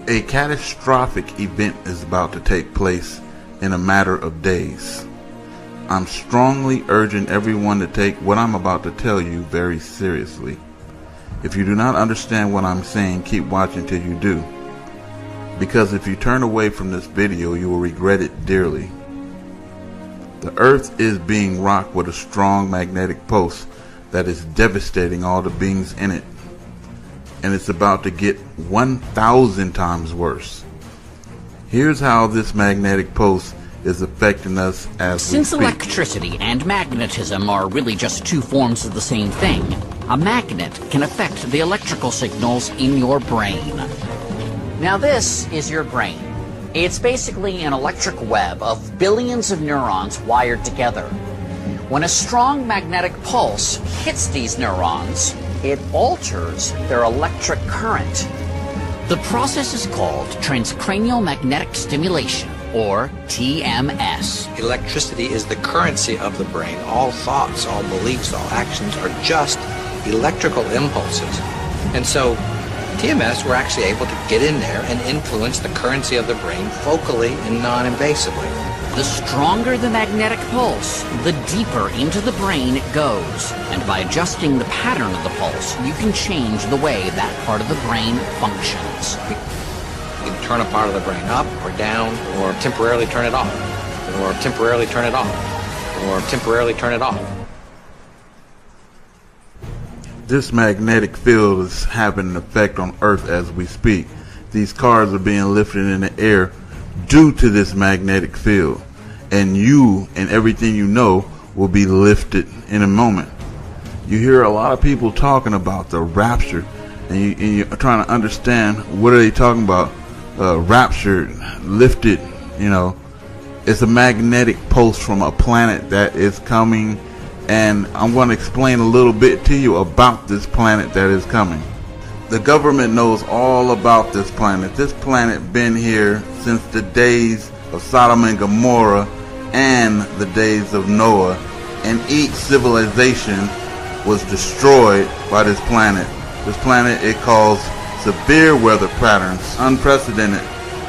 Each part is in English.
A catastrophic event is about to take place in a matter of days. I'm strongly urging everyone to take what I'm about to tell you very seriously. If you do not understand what I'm saying, keep watching till you do. Because if you turn away from this video, you will regret it dearly. The Earth is being rocked with a strong magnetic pulse that is devastating all the beings in it. And it's about to get 1,000 times worse. Here's how this magnetic pulse is affecting us as Since we speak. electricity and magnetism are really just two forms of the same thing, a magnet can affect the electrical signals in your brain. Now this is your brain. It's basically an electric web of billions of neurons wired together. When a strong magnetic pulse hits these neurons, it alters their electric current. The process is called transcranial magnetic stimulation, or TMS. Electricity is the currency of the brain. All thoughts, all beliefs, all actions are just electrical impulses. And so TMS, we're actually able to get in there and influence the currency of the brain focally and non-invasively. The stronger the magnetic pulse, the deeper into the brain it goes. And by adjusting the pattern of the pulse, you can change the way that part of the brain functions. You can turn a part of the brain up or down, or temporarily turn it off, or temporarily turn it off, or temporarily turn it off. This magnetic field is having an effect on Earth as we speak. These cars are being lifted in the air due to this magnetic field. And you and everything you know will be lifted in a moment. You hear a lot of people talking about the rapture, and you're trying to understand what are they talking about. Raptured, lifted, you know. It's a magnetic pulse from a planet that is coming, and I'm going to explain a little bit to you about this planet that is coming. The government knows all about this planet. This planet been here since the days of Sodom and Gomorrah and the days of Noah, and each civilization was destroyed by this planet. This planet, it caused severe weather patterns, unprecedented.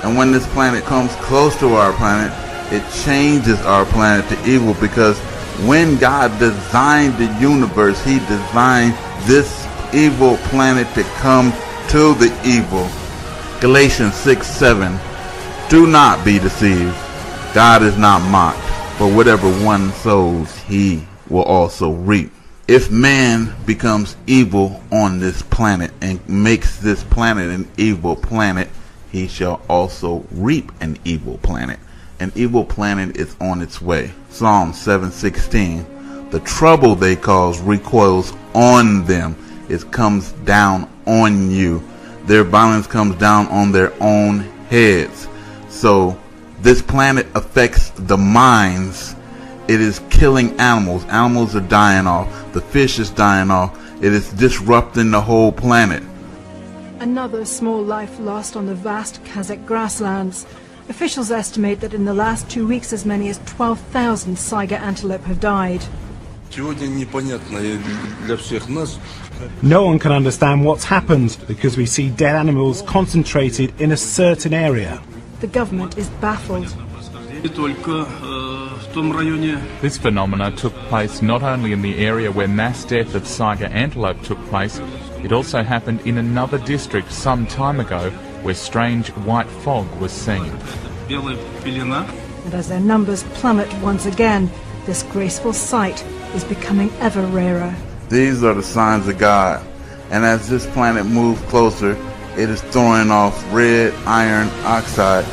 And when this planet comes close to our planet, it changes our planet to evil, because when God designed the universe, he designed this evil planet to come to the evil. Galatians 6:7. Do not be deceived. God is not mocked, for whatever one sows, he will also reap. If man becomes evil on this planet and makes this planet an evil planet, he shall also reap an evil planet. An evil planet is on its way. Psalm 7:16. The trouble they cause recoils on them. It comes down on you. Their violence comes down on their own heads. So this planet affects the minds. It is killing animals. Animals are dying off. The fish is dying off. It is disrupting the whole planet. Another small life lost on the vast Kazakh grasslands. Officials estimate that in the last 2 weeks as many as 12,000 Saiga antelope have died. No one can understand what's happened because we see dead animals concentrated in a certain area. The government is baffled. This phenomena took place not only in the area where mass death of Saiga antelope took place, it also happened in another district some time ago where strange white fog was seen. And as their numbers plummet once again, this graceful sight is becoming ever rarer. These are the signs of God. And as this planet moves closer, it is throwing off red iron oxide,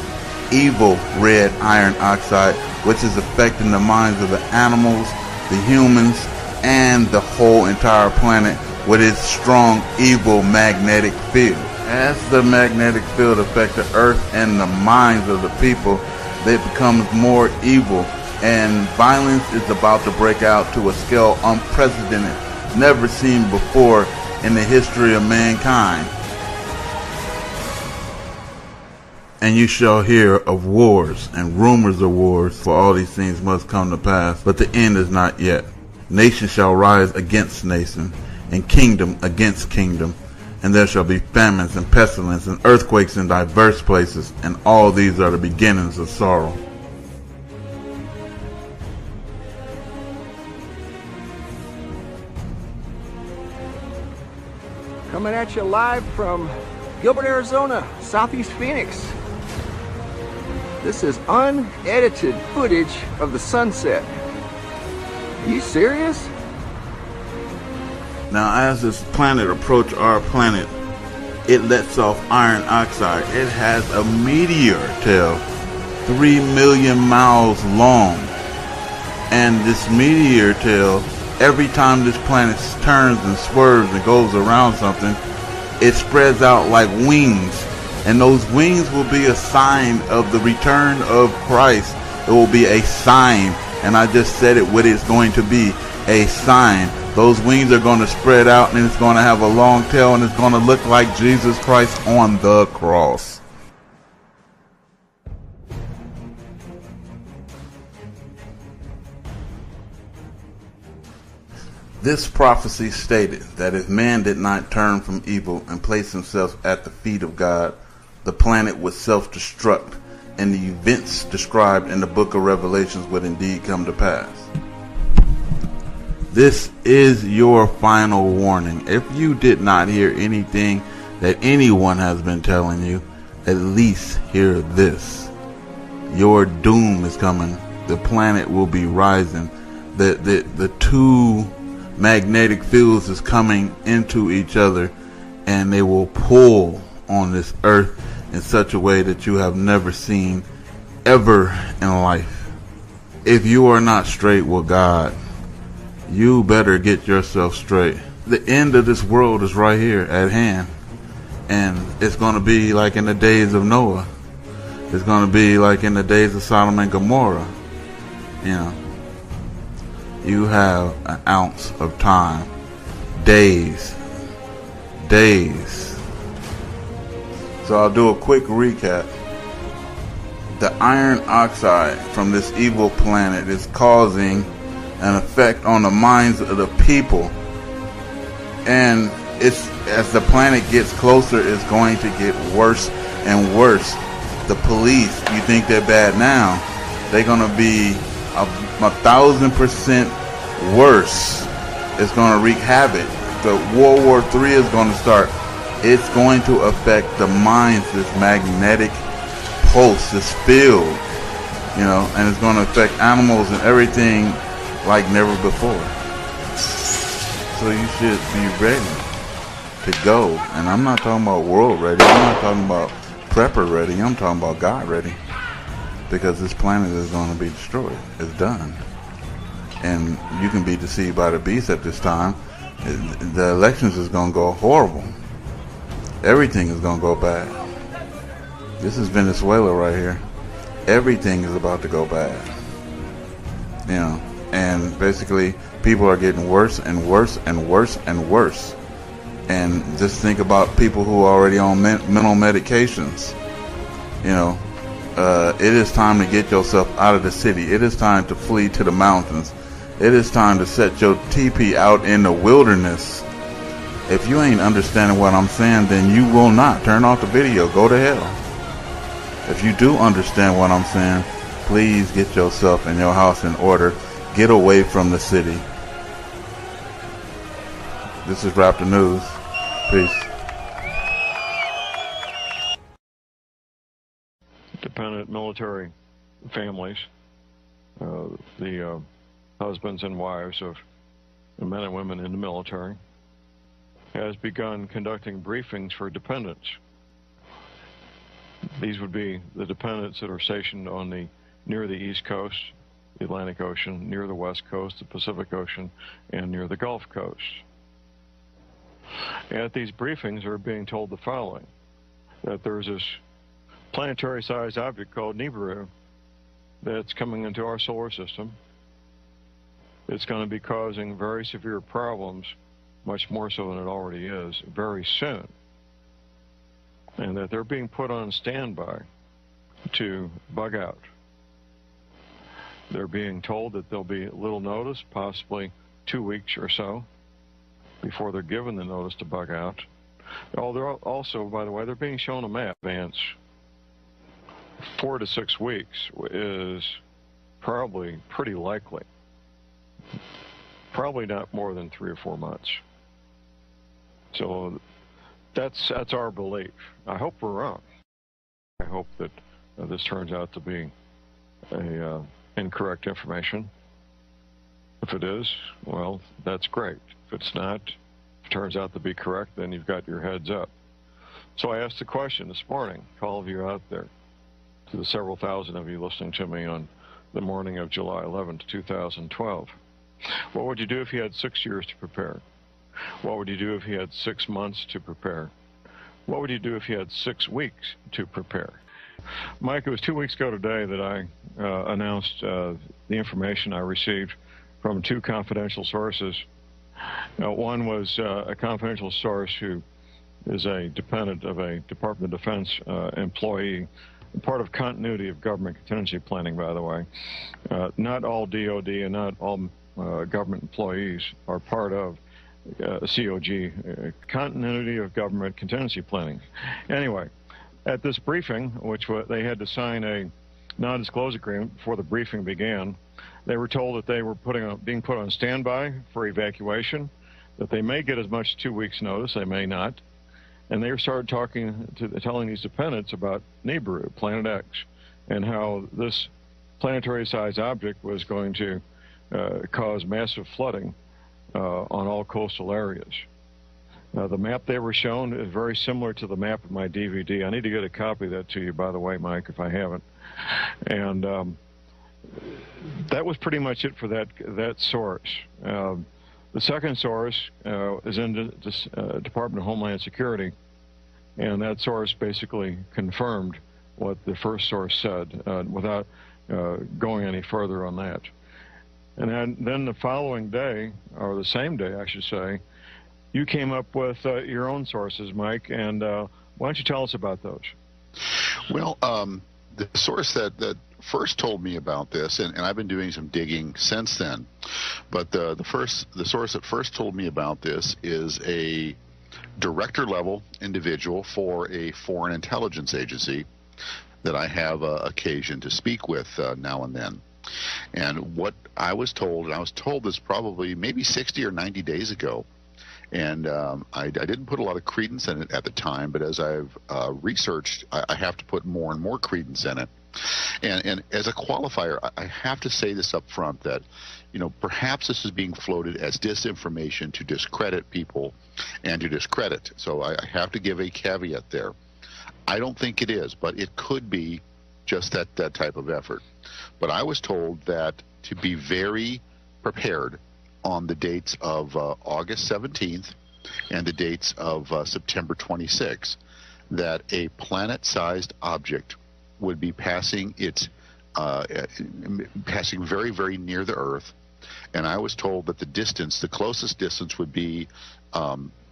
evil red iron oxide, which is affecting the minds of the animals, the humans, and the whole entire planet with its strong evil magnetic field. As the magnetic field affects the earth and the minds of the people, they become more evil, and violence is about to break out to a scale unprecedented, never seen before in the history of mankind. And you shall hear of wars and rumors of wars, for all these things must come to pass, but the end is not yet. Nation shall rise against nation, and kingdom against kingdom, And there shall be famines and pestilence and earthquakes in diverse places, and all these are the beginnings of sorrow. Coming at you live from Gilbert, Arizona, Southeast Phoenix. This is unedited footage of the sunset. Are you serious? Now, as this planet approaches our planet, it lets off iron oxide. It has a meteor tail 3 million miles long. And this meteor tail, every time this planet turns and swerves and goes around something, it spreads out like wings. And those wings will be a sign of the return of Christ. It will be a sign. And I just said it, what it's going to be, a sign. Those wings are going to spread out, and it's going to have a long tail, and it's going to look like Jesus Christ on the cross. This prophecy stated that if man did not turn from evil and place himself at the feet of God, the planet would self-destruct, and the events described in the book of Revelations would indeed come to pass. This is your final warning. If you did not hear anything that anyone has been telling you, at least hear this. Your doom is coming. The planet will be rising. The two magnetic fields is coming into each other, and they will pull on this earth in such a way that you have never seen ever in life. If you are not straight with God, you better get yourself straight. The end of this world is right here at hand. And it's going to be like in the days of Noah. It's going to be like in the days of Sodom and Gomorrah. You know, you have an ounce of time. Days. So I'll do a quick recap. The iron oxide from this evil planet is causing an effect on the minds of the people, and it's, as the planet gets closer, it's going to get worse and worse. The police, you think they're bad now, they're going to be 1,000% worse. It's going to wreak havoc. The World War III is going to start. It's going to affect the minds, this magnetic pulse, this field, you know, and it's going to affect animals and everything like never before. So you should be ready to go. And I'm not talking about world ready. I'm not talking about prepper ready. I'm talking about God ready. Because this planet is going to be destroyed. It's done. And you can be deceived by the beast at this time. The elections is going to go horrible. Everything is going to go bad. This is Venezuela right here. Everything is about to go bad. You know. And basically, people are getting worse and worse and worse and worse. And just think about people who are already on mental medications. You know, it is time to get yourself out of the city. It is time to flee to the mountains. It is time to set your teepee out in the wilderness. If you ain't understanding what I'm saying, then you will not. Turn off the video. Go to hell. If you do understand what I'm saying, please get yourself and your house in order. Get away from the city. This is Raptor News. Peace. Dependent military families, the husbands and wives of the men and women in the military, has begun conducting briefings for dependents. These would be the dependents that are stationed on near the East Coast, the Atlantic Ocean, near the West Coast, the Pacific Ocean, and near the Gulf Coast. At these briefings, they're being told the following, that there's this planetary-sized object called Nibiru that's coming into our solar system. It's going to be causing very severe problems, much more so than it already is, very soon. And that they're being put on standby to bug out. They're being told that there'll be little notice, possibly 2 weeks or so, before they're given the notice to bug out. Oh, they're also, by the way, they're being shown a map. Advance 4 to 6 weeks is probably pretty likely. Probably not more than 3 or 4 months. So that's our belief. I hope we're wrong. I hope that this turns out to be incorrect information. If it is, well, that's great. If it's not, if it turns out to be correct, then you've got your heads up. So I asked the question this morning to all of you out there, to the several thousand of you listening to me on the morning of July 11th, 2012. What would you do if you had 6 years to prepare? What would you do if you had 6 months to prepare? What would you do if you had 6 weeks to prepare? Mike, it was 2 weeks ago today that I announced the information I received from 2 confidential sources. One was a confidential source who is a dependent of a Department of Defense employee, part of continuity of government contingency planning, by the way. Not all DOD and not all government employees are part of COG, continuity of government contingency planning. Anyway, at this briefing, which they had to sign a non-disclosure agreement before the briefing began, they were told that they were being put on standby for evacuation, that they may get as much as 2 weeks' notice, they may not. And they started telling these dependents about Nibiru Planet X and how this planetary-sized object was going to cause massive flooding on all coastal areas. The map they were shown is very similar to the map of my DVD. I need to get a copy of that to you, by the way, Mike, if I haven't. And that was pretty much it for that source. The second source is in the Department of Homeland Security, and that source basically confirmed what the first source said without going any further on that. And then the following day, or the same day, I should say, you came up with your own sources, Mike, and why don't you tell us about those? Well, the source that first told me about this, and I've been doing some digging since then, but the source that first told me about this is a director-level individual for a foreign intelligence agency that I have occasion to speak with now and then. And what I was told, and I was told this probably maybe 60 or 90 days ago, and I didn't put a lot of credence in it at the time, but as I've researched, I have to put more and more credence in it. And as a qualifier, I have to say this up front, that, you know, perhaps this is being floated as disinformation to discredit people and to discredit. So I have to give a caveat there. I don't think it is, but it could be just that type of effort. But I was told that to be very prepared on the dates of August 17th and the dates of September 26th, that a planet-sized object would be passing passing very, very near the Earth. And I was told that the closest distance would be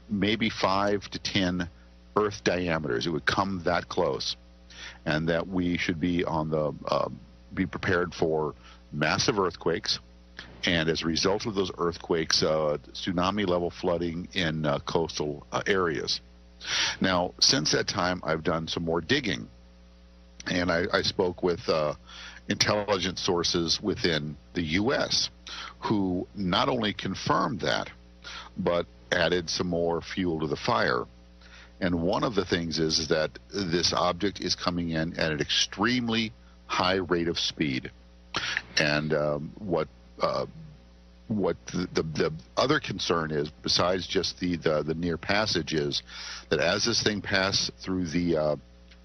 maybe 5 to 10 Earth diameters. It would come that close, and that we should be be prepared for massive earthquakes, and as a result of those earthquakes, tsunami-level flooding in coastal areas. Now, since that time, I've done some more digging, and I spoke with intelligence sources within the U.S. who not only confirmed that, but added some more fuel to the fire. And one of the things is that this object is coming in at an extremely high rate of speed. And what the other concern is, besides just the near passage, is that as this thing passes through the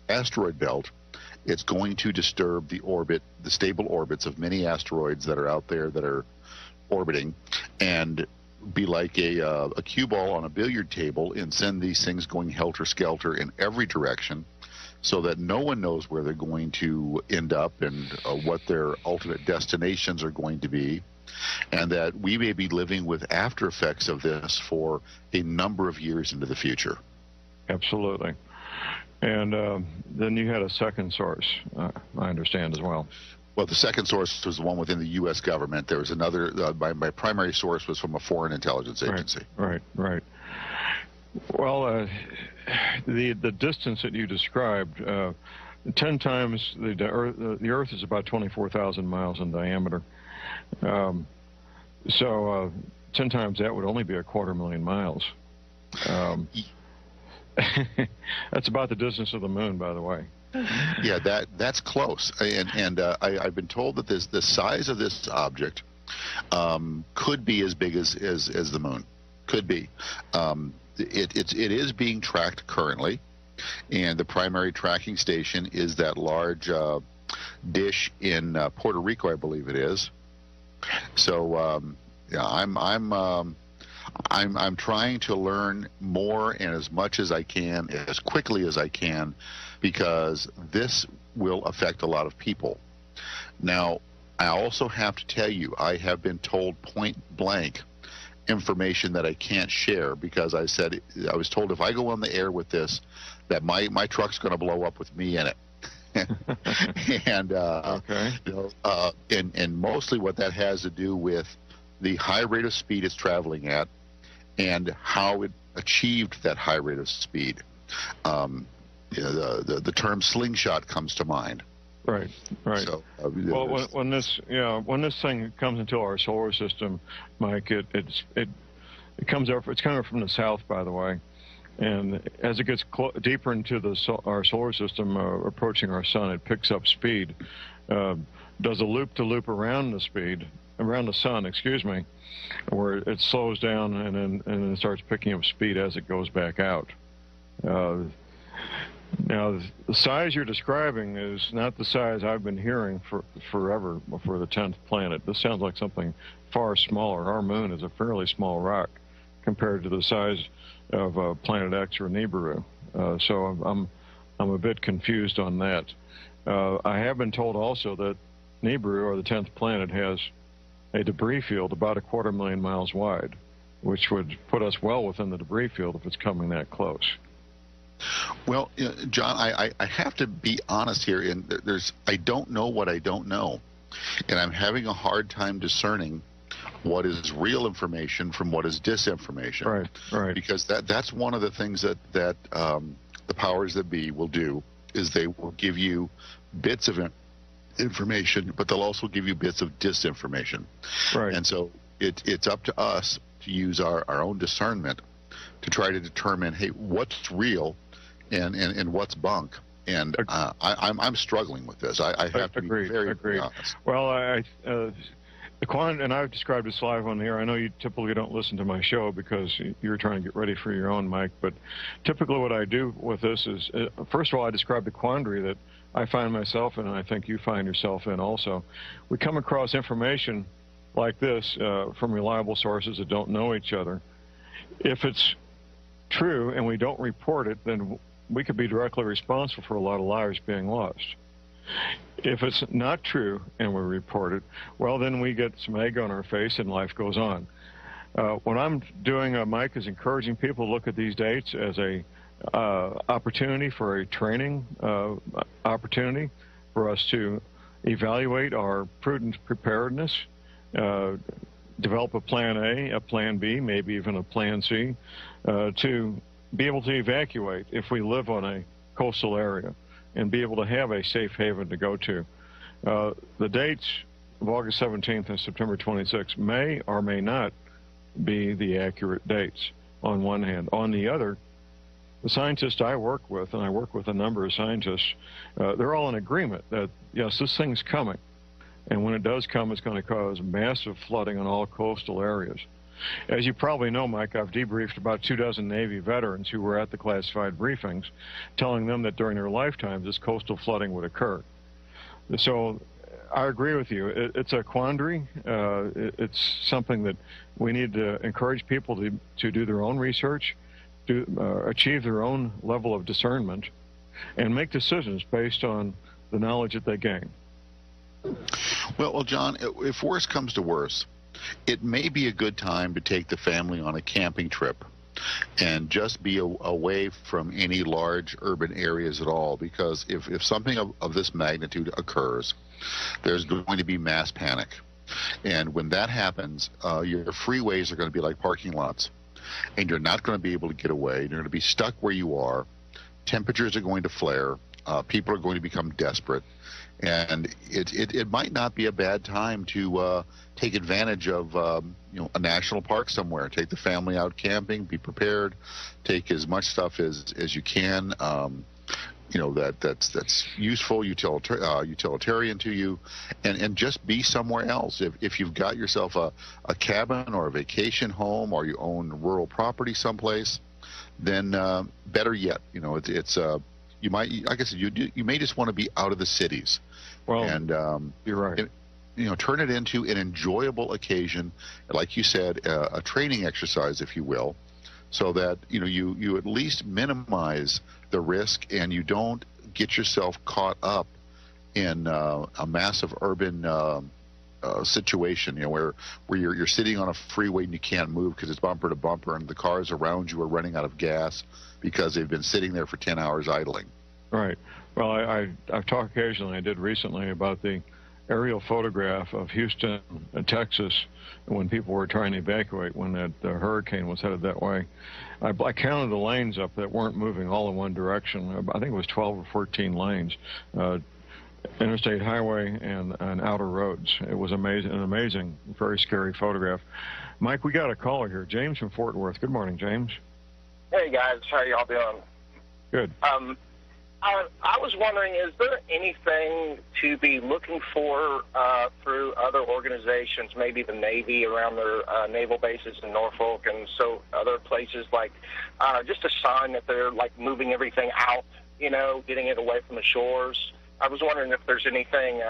asteroid belt, it's going to disturb the stable orbits of many asteroids that are out there that are orbiting, and be like a cue ball on a billiard table and send these things going helter-skelter in every direction, so that no one knows where they're going to end up and what their ultimate destinations are going to be, and that we may be living with after effects of this for a number of years into the future. Absolutely. And then you had a second source, I understand, as well. Well, the second source was the one within the U.S. government. There was another, my primary source was from a foreign intelligence agency. Right. Well, the distance that you described, 10 times the Earth is about 24,000 miles in diameter. So 10 times that would only be 250,000 miles. That's about the distance of the moon, by the way. Yeah, that's close. And I've been told that the size of this object could be as big as the moon. Could be. It is being tracked currently, and the primary tracking station is that large dish in Puerto Rico, I believe it is. So yeah, I'm trying to learn more and as much as I can, as quickly as I can, because this will affect a lot of people. Now, I also have to tell you, I have been told point blank information that I can't share, because I was told if I go on the air with this, that my truck's going to blow up with me in it. And okay. And mostly what that has to do with the high rate of speed it's traveling at, and how it achieved that high rate of speed. The term slingshot comes to mind. Right. So, well, when this thing comes into our solar system, Mike, it comes up. It's coming from the south, by the way, and as it gets deeper into our solar system, approaching our sun, it picks up speed. Does a loop-to-loop around the sun, excuse me, where it slows down and then starts picking up speed as it goes back out. Now, the size you're describing is not the size I've been hearing forever for the 10th planet. This sounds like something far smaller. Our moon is a fairly small rock compared to the size of Planet X or Nibiru. So I'm a bit confused on that. I have been told also that Nibiru, or the 10th planet, has a debris field about 250,000 miles wide, which would put us well within the debris field if it's coming that close. Well, John, I have to be honest here, and I don't know what I don't know, and I'm having a hard time discerning what is real information from what is disinformation. Right. Because that's one of the things that the powers that be will do, is they will give you bits of information, but they'll also give you bits of disinformation. Right. And so it's up to us to use our own discernment to try to determine, hey, what's real and what's bunk. And I'm struggling with this. I have to be very honest. Well, and I've described this live on the air. I know you typically don't listen to my show because you're trying to get ready for your own, Mike. But typically what I do with this is, first of all, I describe the quandary that I find myself in, and I think you find yourself in also. We come across information like this from reliable sources that don't know each other. If it's true and we don't report it, then we could be directly responsible for a lot of lives being lost. If it's not true and we report it, well, then we get some egg on our face and life goes on. What I'm doing, Mike, is encouraging people to look at these dates as a opportunity for a training opportunity for us to evaluate our prudent preparedness, develop a plan A, a plan B, maybe even a plan C, to be able to evacuate if we live on a coastal area and be able to have a safe haven to go to. The dates of August 17th and September 26th may or may not be the accurate dates on one hand. On the other, the scientists I work with, and I work with a number of scientists, they're all in agreement that, yes, this thing's coming. And when it does come, it's going to cause massive flooding in all coastal areas. As you probably know, Mike, I've debriefed about 24 Navy veterans who were at the classified briefings, telling them that during their lifetimes this coastal flooding would occur. So I agree with you. It's a quandary. It's something that we need to encourage people to do their own research, achieve their own level of discernment, and make decisions based on the knowledge that they gain. Well, John, if worse comes to worse, it may be a good time to take the family on a camping trip and just be away from any large urban areas at all, because if something of this magnitude occurs, there's going to be mass panic. And when that happens, your freeways are going to be like parking lots. and you're not going to be able to get away. You're going to be stuck where you are. Temperatures are going to flare. People are going to become desperate. And it might not be a bad time to take advantage of a national park somewhere. Take the family out camping. Be prepared. Take as much stuff as you can. That's useful, utilitarian to you, and just be somewhere else. If you've got yourself a cabin or a vacation home, or you own rural property someplace, then better yet, you might, like I said, you may just want to be out of the cities. Well, and you're right. Turn it into an enjoyable occasion, like you said, a training exercise, if you will, so that you at least minimize the risk and you don't get yourself caught up in a massive urban situation, where you're sitting on a freeway and you can't move because it's bumper to bumper, and the cars around you are running out of gas because they've been sitting there for 10 hours idling. Right. Well, I've talked occasionally, I did recently, about the aerial photograph of Houston, Texas, when people were trying to evacuate when that hurricane was headed that way. I counted the lanes up that weren't moving all in one direction. I think it was 12 or 14 lanes, interstate highway and outer roads. It was amazing, an amazing, very scary photograph. Mike, we got a caller here. James from Fort Worth. Good morning, James. Hey, guys. How y'all doing? Good. I was wondering, is there anything to be looking for through other organizations, maybe the Navy around their naval bases in Norfolk and so other places, like just a sign that they're like moving everything out, getting it away from the shores? I was wondering if there's anything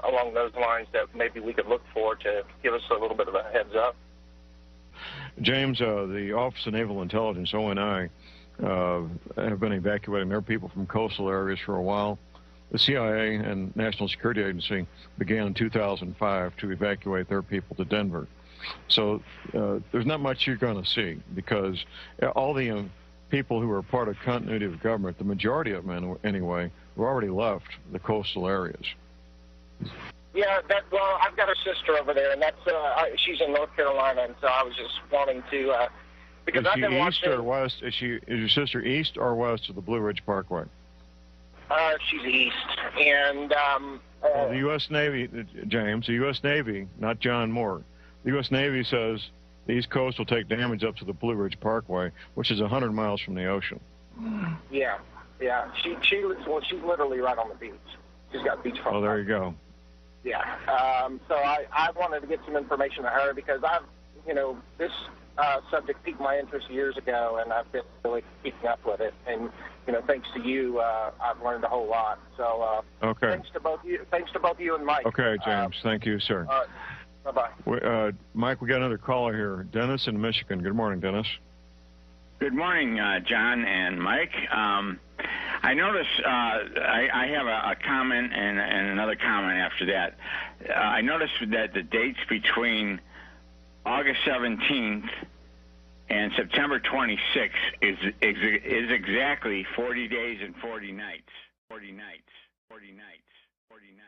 along those lines that maybe we could look for to give us a little bit of a heads up. James, the Office of Naval Intelligence, ONI, have been evacuating their people from coastal areas for a while. The CIA and National Security Agency began in 2005 to evacuate their people to Denver. So there's not much you're going to see, because all the people who are part of continuity of government, the majority of them anyway, have already left the coastal areas. Yeah, well, I've got a sister over there, and she's in North Carolina, and so I was just wanting to... Because is I've she been east watching, or west? Is your sister east or west of the Blue Ridge Parkway? She's east, and well, the U.S. Navy, James, the U.S. Navy, not John Moore. The U.S. Navy says the East Coast will take damage up to the Blue Ridge Parkway, which is 100 miles from the ocean. Yeah. She's literally right on the beach. She's got beachfront. Oh, there you go. Yeah. So I wanted to get some information to her because this subject piqued my interest years ago, and I've been really keeping up with it. And thanks to you, I've learned a whole lot. So okay. Thanks to both you and Mike. Okay, James. Thank you, sir. All right. Bye-bye. Mike, we got another caller here. Dennis in Michigan. Good morning, Dennis. Good morning, John and Mike. I noticed I have a comment and another comment after that. I noticed that the dates between August 17th and September 26th is exactly 40 days and 40 nights. 40 nights. 40 nights. 40 nights.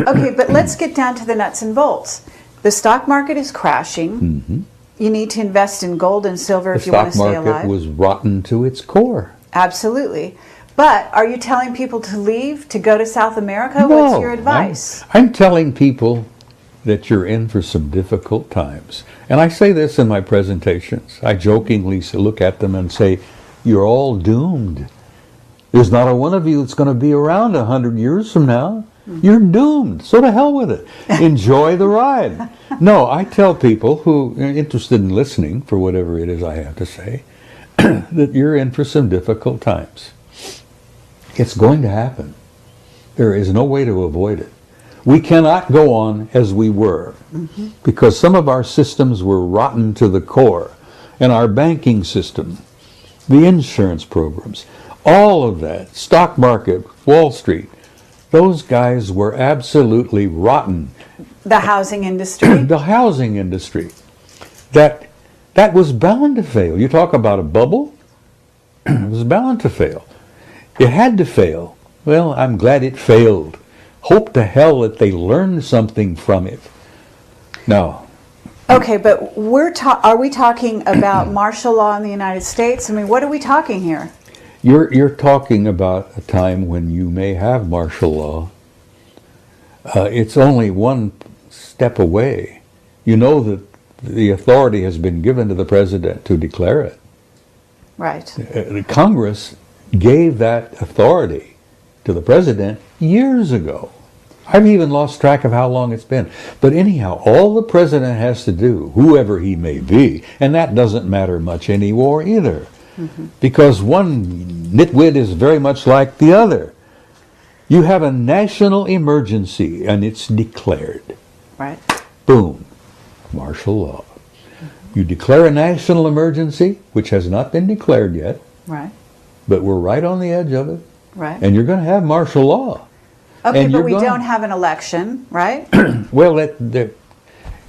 Okay, but let's get down to the nuts and bolts. The stock market is crashing. You need to invest in gold and silver The if you want stock to stay alive. market was rotten to its core. Absolutely. But are you telling people to leave, to go to South America? What's your advice? I'm telling people that you're in for some difficult times. And I say this in my presentations. I jokingly look at them and say, you're all doomed. There's not a one of you that's going to be around 100 years from now. You're doomed. So to hell with it. Enjoy the ride. No, I tell people who are interested in listening for whatever it is I have to say, that you're in for some difficult times. It's going to happen. There is no way to avoid it. We cannot go on as we were, because some of our systems were rotten to the core, and our banking system, the insurance programs, all of that, stock market, Wall Street, those guys were absolutely rotten. The housing industry? The housing industry. That was bound to fail. You talk about a bubble? It was bound to fail. It had to fail. Well, I'm glad it failed. Hope to hell that they learned something from it. No. Okay, but are we talking about martial law in the United States? I mean, what are we talking here? You're talking about a time when you may have martial law. It's only one step away. You know that the authority has been given to the president to declare it. Right. Congress gave that authority to the president years ago. I've even lost track of how long it's been. But anyhow, all the president has to do, whoever he may be, and that doesn't matter much anymore either, because one nitwit is very much like the other. You have a national emergency, and it's declared. Right. Boom. Martial law. You declare a national emergency, which has not been declared yet. Right. But we're right on the edge of it. Right. And you're going to have martial law. Okay, but we don't have an election, right? Well,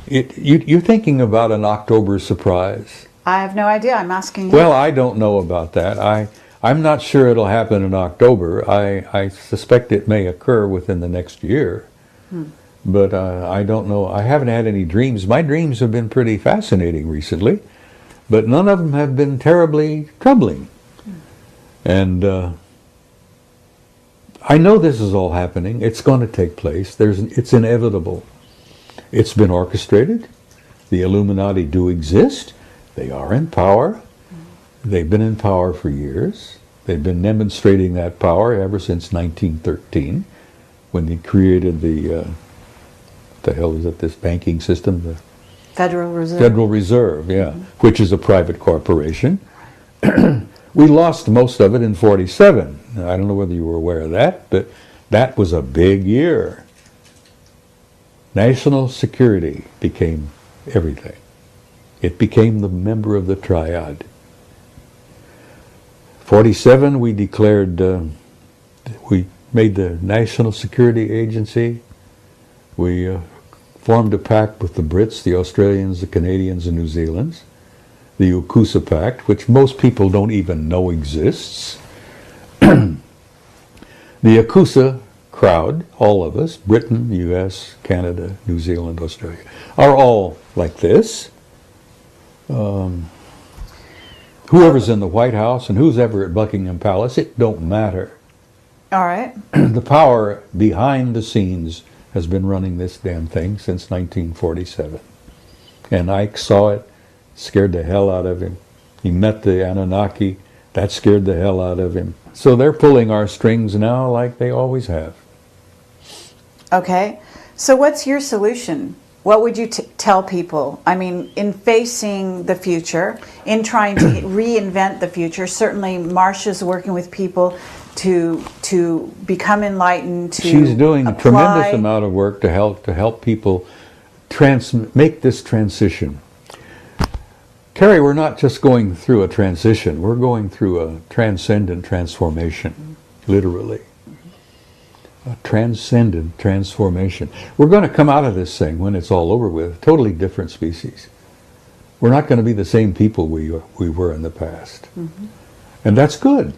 you're thinking about an October surprise. I have no idea. I'm asking you. Well, I don't know about that. I'm not sure it'll happen in October. I suspect it may occur within the next year. But I don't know. I haven't had any dreams. My dreams have been pretty fascinating recently, but none of them have been terribly troubling. And I know this is all happening. It's going to take place. It's inevitable. It's been orchestrated. The Illuminati do exist. They are in power. They've been in power for years. They've been demonstrating that power ever since 1913, when they created the hell is it, this banking system? The Federal Reserve. Federal Reserve, yeah, which is a private corporation. We lost most of it in 47. I don't know whether you were aware of that, but that was a big year. National security became everything. It became the member of the triad. 47, we declared, we made the National Security Agency. We formed a pact with the Brits, the Australians, the Canadians, and New Zealanders. The UKUSA Pact, which most people don't even know exists. The UKUSA crowd, all of us, Britain, US, Canada, New Zealand, Australia, are all like this. Whoever's in the White House and who's ever at Buckingham Palace, it don't matter. All right. The power behind the scenes has been running this damn thing since 1947. And Ike saw it. Scared the hell out of him. He met the Anunnaki. That scared the hell out of him. So they're pulling our strings now like they always have. Okay. So what's your solution? What would you tell people? I mean, in facing the future, in trying to reinvent the future, certainly Marsha's working with people to become enlightened, to She's doing apply. a tremendous amount of work to help people make this transition. Carrie, we're not just going through a transition, we're going through a transcendent transformation, literally. A transcendent transformation. We're going to come out of this thing when it's all over with, totally different species. We're not going to be the same people we were in the past. And that's good.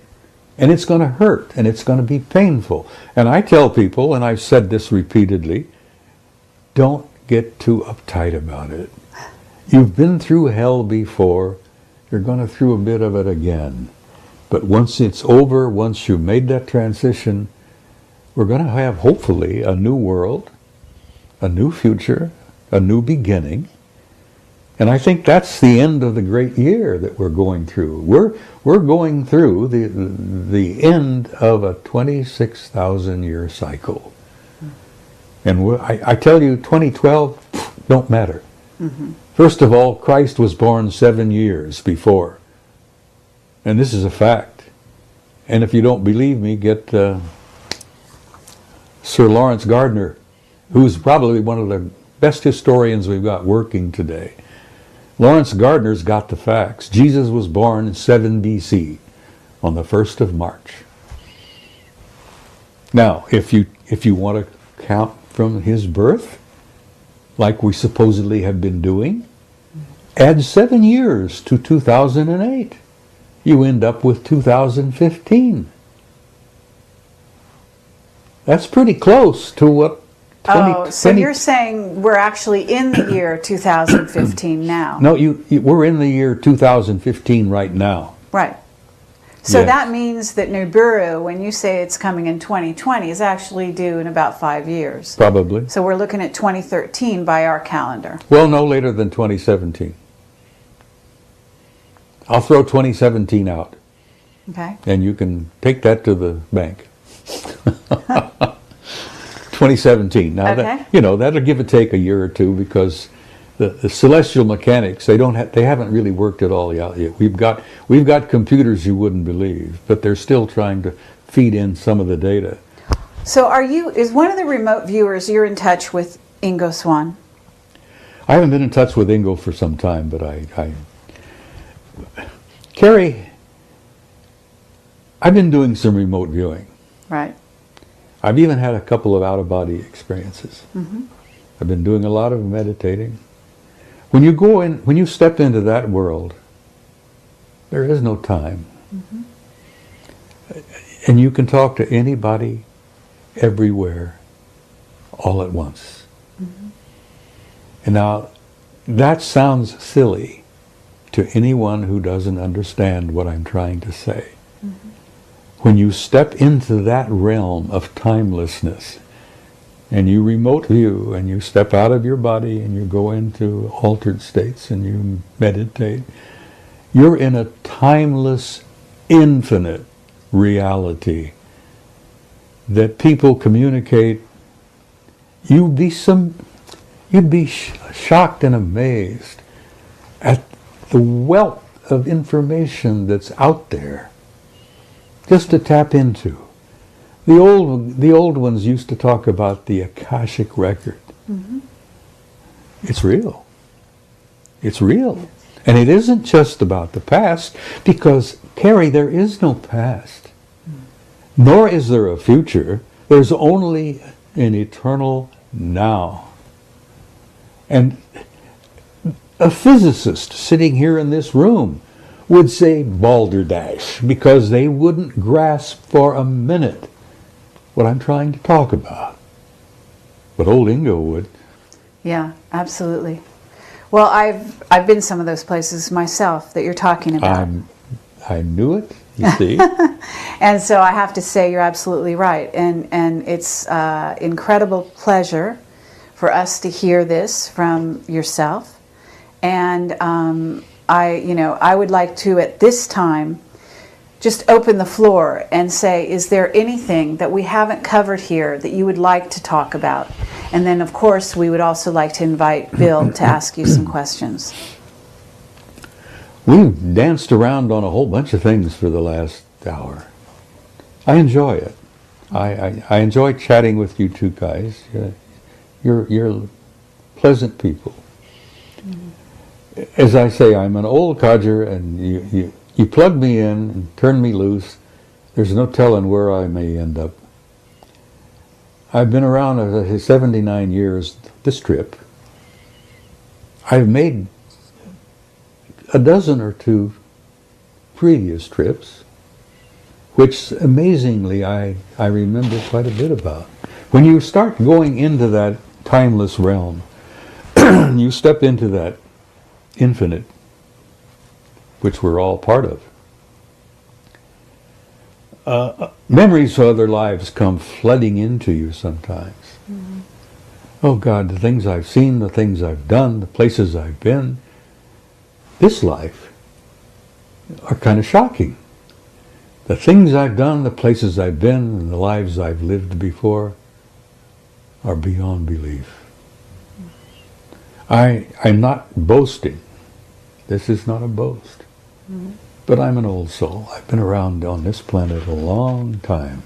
And it's going to hurt, and it's going to be painful. And I tell people, and I've said this repeatedly, don't get too uptight about it. You've been through hell before. You're going to through a bit of it again. But once it's over, once you've made that transition, we're going to have, hopefully, a new world, a new future, a new beginning. And I think that's the end of the great year that we're going through. We're going through the end of a 26,000-year cycle. And I tell you, 2012 don't matter. Mm-hmm. First of all, Christ was born 7 years before. And this is a fact. And if you don't believe me, get Sir Lawrence Gardner, who's probably one of the best historians we've got working today. Lawrence Gardner's got the facts. Jesus was born in 7 BC on the 1st of March. Now, if you want to count from his birth, like we supposedly have been doing, add 7 years to 2008. You end up with 2015. That's pretty close to what 2020... so you're saying we're actually in the year 2015 now? No, we're in the year 2015 right now. Right. So Yes. that means that Nibiru, when you say it's coming in 2020, is actually due in about 5 years. Probably. So we're looking at 2013 by our calendar. Well, no later than 2017. I'll throw 2017 out. Okay. And you can take that to the bank. 2017. Now, Okay. that'll give or take a year or two, because the celestial mechanics, they haven't really worked it all out yet. We've got computers you wouldn't believe, but they're still trying to feed in some of the data. So is one of the remote viewers, you're in touch with Ingo Swann? I haven't been in touch with Ingo for some time, but Carrie, I've been doing some remote viewing. Right. I've even had a couple of out-of-body experiences. Mm-hmm. I've been doing a lot of meditating. When you step into that world, there is no time. Mm-hmm. And you can talk to anybody, everywhere, all at once. Mm-hmm. And now, that sounds silly to anyone who doesn't understand what I'm trying to say. Mm-hmm. When you step into that realm of timelessness, and you remote view, and you step out of your body, and you go into altered states, and you meditate, you're in a timeless, infinite reality that people communicate. You'd be shocked and amazed at the wealth of information that's out there just to tap into. The old ones used to talk about the Akashic record. Mm-hmm. It's real. It's real. And it isn't just about the past, because, Carrie, there is no past. Nor is there a future. There's only an eternal now. And a physicist sitting here in this room would say balderdash, because they wouldn't grasp for a minute what I'm trying to talk about. But old Ingo would. Yeah, absolutely. Well, I've been some of those places myself that you're talking about. I knew it, you see. And so I have to say you're absolutely right. And it's incredible pleasure for us to hear this from yourself. And I would like to, at this time, just open the floor and say, is there anything that we haven't covered here that you would like to talk about? And then, of course, we would also like to invite Bill to ask you some questions. We've danced around on a whole bunch of things for the last hour. I enjoy it. I enjoy chatting with you two guys. You're pleasant people. Mm-hmm. As I say, I'm an old codger, and you plug me in and turn me loose. There's no telling where I may end up. I've been around 79 years this trip. I've made a dozen or two previous trips, which amazingly I remember quite a bit about. When you start going into that timeless realm, you step into that infinite, which we're all part of. Memories of other lives come flooding into you sometimes. Mm-hmm. Oh God, the things I've seen, the things I've done, the places I've been, this life are kind of shocking. The things I've done, the places I've been, and the lives I've lived before are beyond belief. I'm not boasting. This is not a boast. Mm-hmm. But I'm an old soul. I've been around on this planet a long time.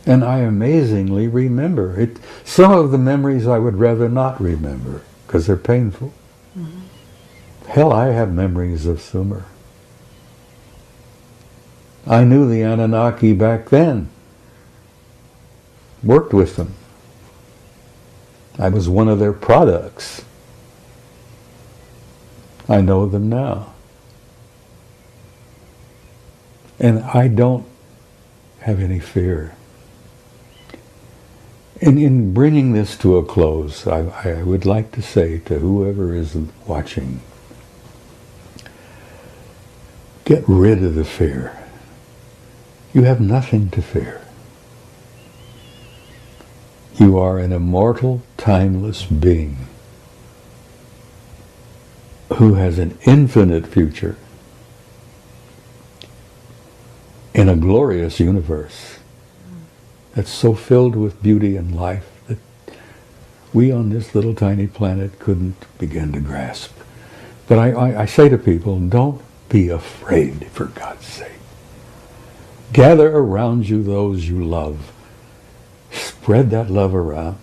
And I amazingly remember it. Some of the memories I would rather not remember because they're painful. Mm-hmm. Hell, I have memories of Sumer. I knew the Anunnaki back then. Worked with them. I was one of their products. I know them now. And I don't have any fear. And in bringing this to a close, I would like to say to whoever is watching, get rid of the fear. You have nothing to fear. You are an immortal, timeless being who has an infinite future in a glorious universe that's so filled with beauty and life that we on this little tiny planet couldn't begin to grasp. But I say to people, don't be afraid, for God's sake. Gather around you those you love. Spread that love around.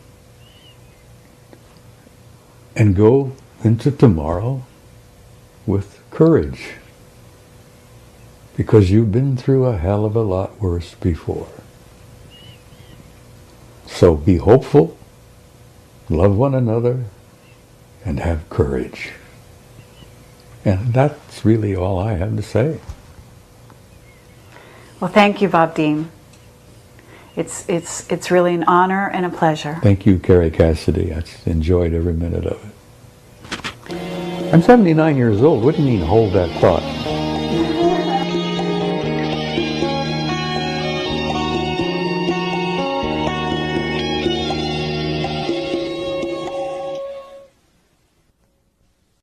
And go into tomorrow with courage. Because you've been through a hell of a lot worse before. So be hopeful, love one another, and have courage. And that's really all I have to say. Well, thank you, Bob Dean. It's really an honor and a pleasure. Thank you, Carrie Cassidy. I enjoyed every minute of it. I'm 79 years old. What do you mean, hold that thought?